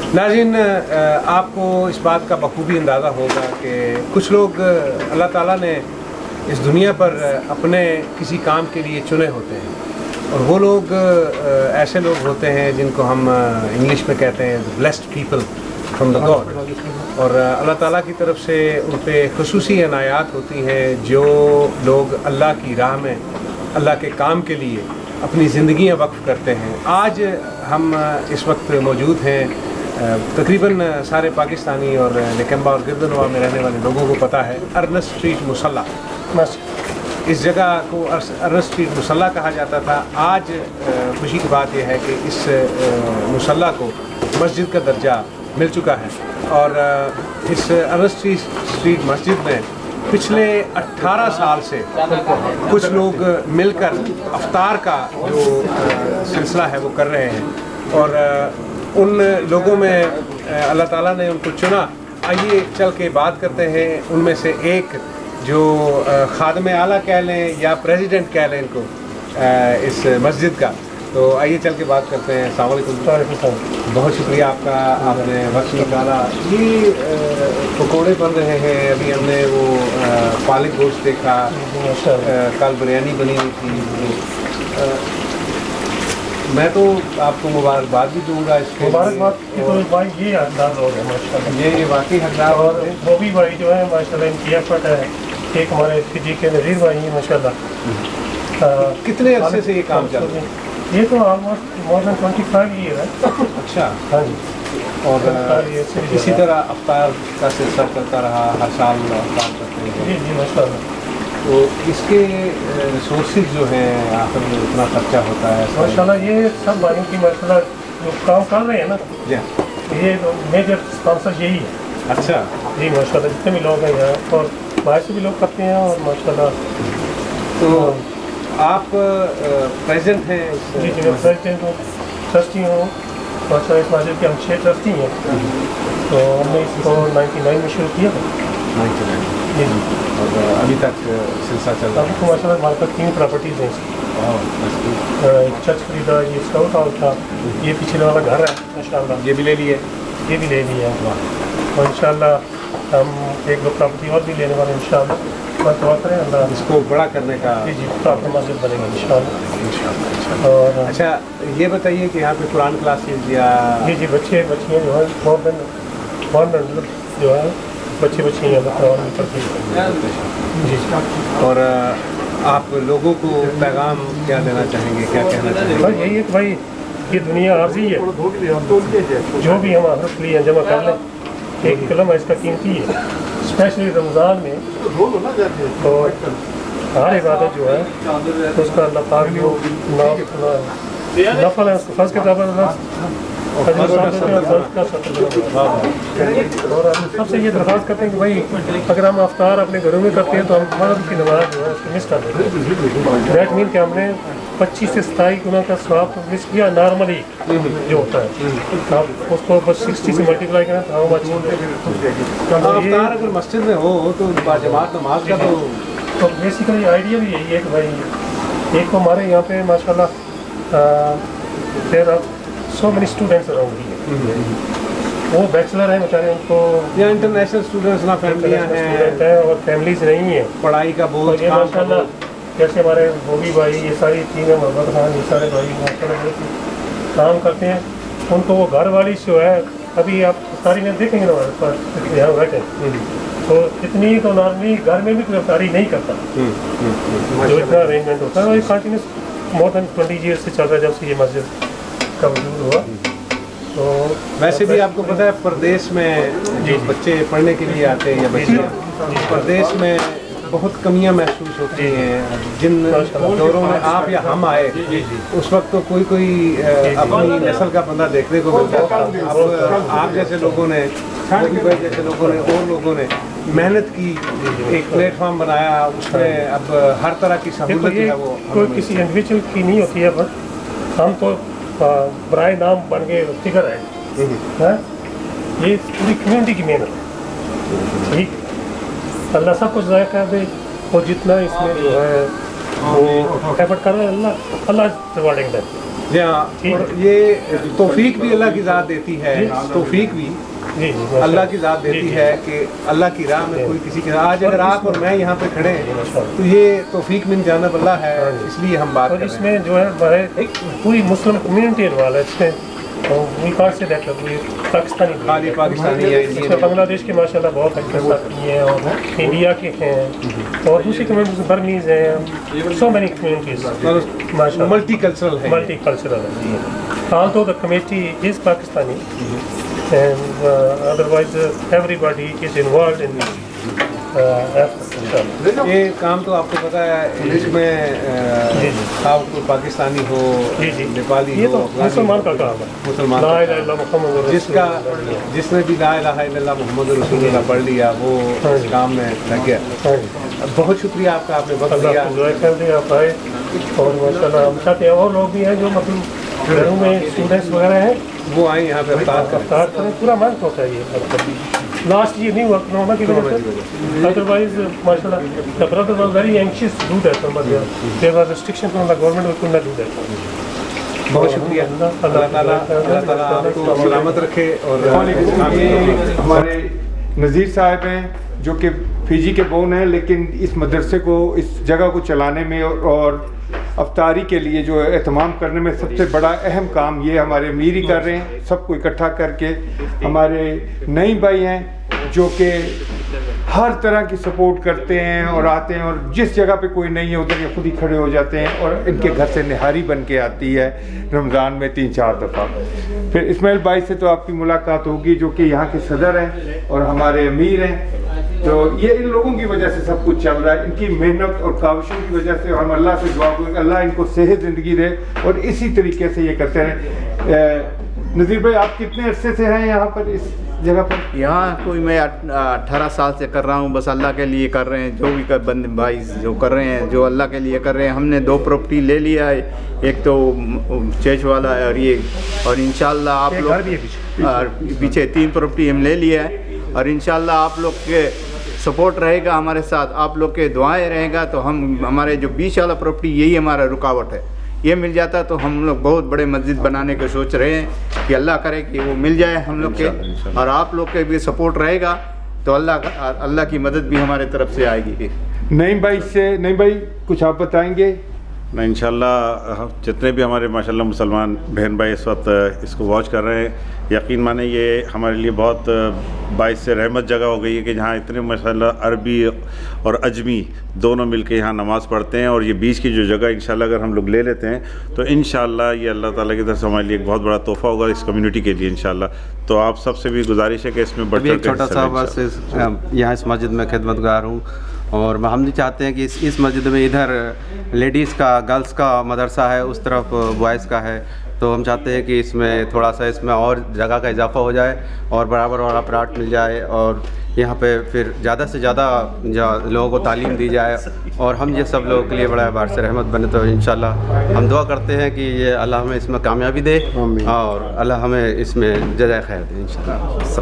नाज़रीन, आपको इस बात का बखूबी अंदाज़ा होगा कि कुछ लोग अल्लाह ताला ने इस दुनिया पर अपने किसी काम के लिए चुने होते हैं, और वो लोग ऐसे लोग होते हैं जिनको हम इंग्लिश में कहते हैं blessed people from the God. और अल्लाह ताला की तरफ से उन पर खुसूसी इनायात होती हैं जो लोग अल्लाह की राह में अल्लाह के काम के लिए अपनी ज़िंदगियाँ वक्फ करते हैं। आज हम इस वक्त मौजूद हैं, तकरीबन सारे पाकिस्तानी और लेकम्बा और गिरदनवा में रहने वाले लोगों को पता है, अर्नस्ट स्ट्रीट मुसल्ला। इस जगह को अर्नस्ट स्ट्रीट मुसल्ला कहा जाता था। आज खुशी की बात यह है कि इस मुसल्ला को मस्जिद का दर्जा मिल चुका है, और इस अर्नस्ट स्ट्रीट मस्जिद में पिछले 18 साल से कुछ लोग मिलकर अफ्तार का जो सिलसिला है वो कर रहे हैं, और उन लोगों में अल्लाह ताला ने उनको चुना। आइए चल के बात करते हैं उनमें से एक जो खादम आला कह लें या प्रेसिडेंट कह लें इनको इस मस्जिद का। तो आइए चल के बात करते हैं। अस्सलाम वालेकुम। बहुत शुक्रिया आपका, आपने वक्त निकाला। ये पकोड़े बन रहे हैं, अभी हमने वो पालक गोश्त देखा, कल बिरयानी बनी हुई थी। मैं तो आपको मुबारकबाद भी दूंगा इसके। मुबारकबाद तो भाई ये हकदार लोग हैं माशाल्लाह, ये वाकई हकदार। और वो भी भाई जो है माशाल्लाह इनकी एफर्ट है। एक हमारे फिजी के नज़ीर भाई हैं माशाल्लाह। कितने अरसे से ये काम चल रहा है? ये तो ऑलमोस्ट मोर देन 25 ईयर है। अच्छा, हाँ जी। और इसी तरह अफ्तार का सिलसिला चलता रहा, हर साल अफ्तार करते हैं। जी जी माशाल्लाह। तो इसके रिसोर्सेज जो हैं, आखिर में इतना खर्चा होता है माशाल्लाह। ये सब भाइयों की माशाल्लाह जो काम कर रहे हैं ना, ये तो मेजर स्पॉन्सर यही है। अच्छा जी माशाल्लाह, जितने भी लोग हैं यहाँ, और बाहर से भी लोग करते हैं, और माशाल्लाह। तो आप प्रेसिडेंट हैं? जी जी, मैं प्रेसिडेंट हूँ, ट्रस्टी हूँ। माशाल्लाह इस मस्जिद के हम 6 ट्रस्टी हैं। तो हमने इसको 99 में शुरू किया था। 99 जी जी। और अभी तक सिलसिला चल रहा है। अभी तो माशाल्लाह हमारे पास 3 प्रॉपर्टीज़ हैं इसकी। एक चर्च खरीदा, ये स्काउट हाउस था, ये पिछले वाला घर है माशाल्लाह, ये भी ले लिए, ये भी ले लिया है। और इंशाल्लाह हम 1-2 प्रॉपर्टी और भी लेने वाले हैं इंशाल्लाह। दुआ करें अल्लाह इसको बड़ा करने का। जी जी, प्रॉपर मस्जिद बनेगा इंशाल्लाह। और अच्छा, ये बताइए कि यहाँ पे कुरान क्लासेज या? जी जी, बच्चियाँ जो है मोर देन 100 जो है बच्चियाँ कुरान पढ़ती हैं। जी। और आप लोगों को पैगाम क्या देना चाहेंगे, क्या कहना चाहेंगे? बस यही है कि भाई ये दुनिया आर्जी है, जो भी हम हरफ लिए जमा कर लें। एक कलम है इसका कीमती है, स्पेशली रमज़ान में। तो हर इबादत जो है उसका अल्लाह पाक जो नफल है उसको फर्ज के तौर पर और हम सबसे ये दरख्वास्त करते हैं कि भाई अगर हम अफ्तार अपने घरों में करते हैं तो हम मगरिब की नमाज़ जो है उसको मिस कर देते हैं। दैट मीन कि हमने 25 से 27 गुना का स्वाब मिस किया नॉर्मली जो होता है। आप उसको बस 60 से मल्टीप्लाई करें तो हम अफ्तार अगर मस्जिद में हो तो बाजमात नमाज का तो बेसिकली आइडिया भी यही है कि भाई एक तो हमारे यहाँ पे माशाल्लाह there are so many students around here. वो बैचलर हैं बेचारे, उनको या इंटरनेशनल स्टूडेंट्स ना फैमिलियाँ हैं और फैमिलीज नहीं है, पढ़ाई का बोझ, ये माशाल्लाह। जैसे हमारे भोगी भाई, ये सारी टीम है, मोहम्मद खान, ये सारे भाई माशाल्लाह काम करते हैं। उनको वो घर वाली जो है, अभी आप सारी में देखेंगे ना हमारे पास यहाँ बैठे, तो इतनी तो नॉर्मली घर में भी कोई अफ्तारी नहीं करता जो इतना अरेंजमेंट होता है। और ये कंटिन्यूस मोर देन 20 ईयर से चल रहा है जब से ये मस्जिद का वजूद हुआ। तो वैसे भी आपको पता है प्रदेश में जो बच्चे पढ़ने के लिए आते हैं या बच्चे प्रदेश में बहुत कमियां महसूस होती हैं। जिन दौरों में आप या हम आए उस वक्त तो कोई अपनी नस्ल का बंदा देखने को मिलता था। अब आप जैसे लोगों ने, मोदी भाई जैसे लोगों ने और लोगों ने मेहनत की, एक प्लेटफॉर्म बनाया, उसमें अब हर तरह की सहूलत है वो कोई किसी इंडिविजुअल की नहीं होती है, बट हम तो बराए नाम बन के फिगर है। ये पूरी कम्युनिटी की मेहनत है। ठीक, अल्लाह सब कुछ ज़ाया कर दे, और जितना इसमें जो है वो एफर्ट कर रहे हैं अल्लाह रिवार्डिंग दे। जी हाँ, और ये तौफीक भी अल्लाह की ज़ात देती है, तौफीक भी अल्लाह की ज़ात देती है कि अल्लाह की राह में कोई किसी की आज अगर आप और मैं यहाँ पे खड़े हैं तो ये तौफीक मिन जानिब अल्लाह है, इसलिए हम बात और इसमें जो है हमारे पूरी मुस्लिम कम्युनिटी इन्वॉल्व है इसमें। We can't say that Pakistani खाली पाकिस्तानी है, इसमें बांग्लादेश के माशाल्लाह बहुत अच्छे साथी हैं और इंडिया के हैं और दूसरी कम्युनिटीज बर्मीज़ हैं, सो मैनी कम्युनिटीज माशाल्लाह मल्टीकल्चरल है। मल्टीकल्चरल है। Although the committee is Pakistani and otherwise everybody is involved in ये काम तो आपको पता है, इसमें आप कोई पाकिस्तानी हो, नेपाली ये हो, तो मुसलमान का काम है, मुसलमान ला इलाहा इल्लल्लाह मुहम्मद रसूलुल्लाह। जिसने भी ला इलाहा इल्लल्लाह मुहम्मद रसूलुल्लाह पढ़ लिया वो इस काम में लग गया। बहुत शुक्रिया आपका, आपने वक्त दिया। आप आए और माशाल्लाह हम चाहते हैं और लोग भी हैं जो मतलब घरों में स्टूडेंट्स वगैरह हैं वो आए यहाँ पे अफ्तार करें। पूरा मंथ होता है ये, लास्ट ये नहीं हुआ कोरोना की वजह से, अदरवाइज माशाल्लाह the brother was very anxious to do that, there was restriction from the government, we could not do that. बहुत शुक्रिया, अल्लाह ताला आपको सलामत रखे। और हमारे नज़ीर साहब हैं जो कि फिजी के बोन हैं, लेकिन इस मदरसे को, इस जगह को चलाने में और अफ्तारी के लिए जो एहतमाम करने में सबसे बड़ा अहम काम ये हमारे अमीर ही कर रहे हैं, सबको इकट्ठा करके। हमारे नई भाई हैं जो कि हर तरह की सपोर्ट करते हैं और आते हैं, और जिस जगह पे कोई नहीं है उधर ये खुद ही खड़े हो जाते हैं, और इनके घर से निहारी बन के आती है रमज़ान में 3-4 दफ़ा। फिर इस्माइल भाई से तो आपकी मुलाकात होगी जो कि यहाँ के सदर हैं और हमारे अमीर हैं। तो ये इन लोगों की वजह से सब कुछ चल रहा है, इनकी मेहनत और काविशों की वजह से। हम अल्लाह से दुआ करें अल्लाह इनको सेहत ज़िंदगी दे और इसी तरीके से ये करते रहें। नज़ीर भाई, आप कितने अरसे से हैं यहाँ पर, इस जगह पर? यहाँ कोई मैं 18 साल से कर रहा हूँ, बस अल्लाह के लिए कर रहे हैं। जो भी कर बंदे भाई जो कर रहे हैं, जो अल्लाह के लिए कर रहे हैं। हमने 2 प्रॉपर्टी ले लिया है, एक तो चेच वाला है और ये, और इंशाल्लाह आप लोग पीछे 3 प्रॉपर्टी हम ले लिया है, और इंशाल्लाह आप लोग के सपोर्ट रहेगा हमारे साथ, आप लोग के दुआएं रहेगा तो हम हमारे जो बीच वाला प्रॉपर्टी यही हमारा रुकावट है। ये मिल जाता तो हम लोग बहुत बड़े मस्जिद बनाने को सोच रहे हैं कि अल्लाह करे कि वो मिल जाए हम लोग के, और आप लोग के भी सपोर्ट रहेगा तो अल्लाह की मदद भी हमारे तरफ से आएगी। नईम भाई कुछ आप बताएंगे? ना इंशाल्लाह जितने भी हमारे माशाल्लाह मुसलमान बहन भाई इस वक्त इसको वॉच कर रहे हैं, यकीन माने ये हमारे लिए बहुत बाइस से रहमत जगह हो गई है कि जहाँ इतने माशाल्लाह अरबी और अजमी दोनों मिलके यहाँ नमाज़ पढ़ते हैं। और ये बीच की जो जगह इंशाल्लाह अगर हम लोग ले लेते हैं तो इंशाल्लाह ये अल्लाह ताला की तरफ से हमारे लिए एक बहुत बड़ा तोहफ़ा होगा इस कम्युनिटी के लिए इंशाल्लाह। तो आप सबसे भी गुजारिश है कि इसमें बढ़ एक छोटा सा बस यहाँ इस मस्जिद में खिदमतगार हूँ, और हम भी चाहते हैं कि इस मस्जिद में इधर लेडीज़ का, गर्ल्स का मदरसा है, उस तरफ बॉयज़ का है, तो हम चाहते हैं कि इसमें थोड़ा सा इसमें और जगह का इजाफा हो जाए और बराबर वाला प्लाट मिल जाए, और यहाँ पे फिर ज़्यादा से ज़्यादा लोगों को तालीम दी जाए, और हम ये सब लोगों के लिए बड़ा बार से रहमत बने। तो इंशाल्लाह हम दुआ करते हैं कि ये अल्लाह हमें इसमें कामयाबी दे और अल्लाह हमें इसमें जज़ाए खैर दे इंशाल्लाह।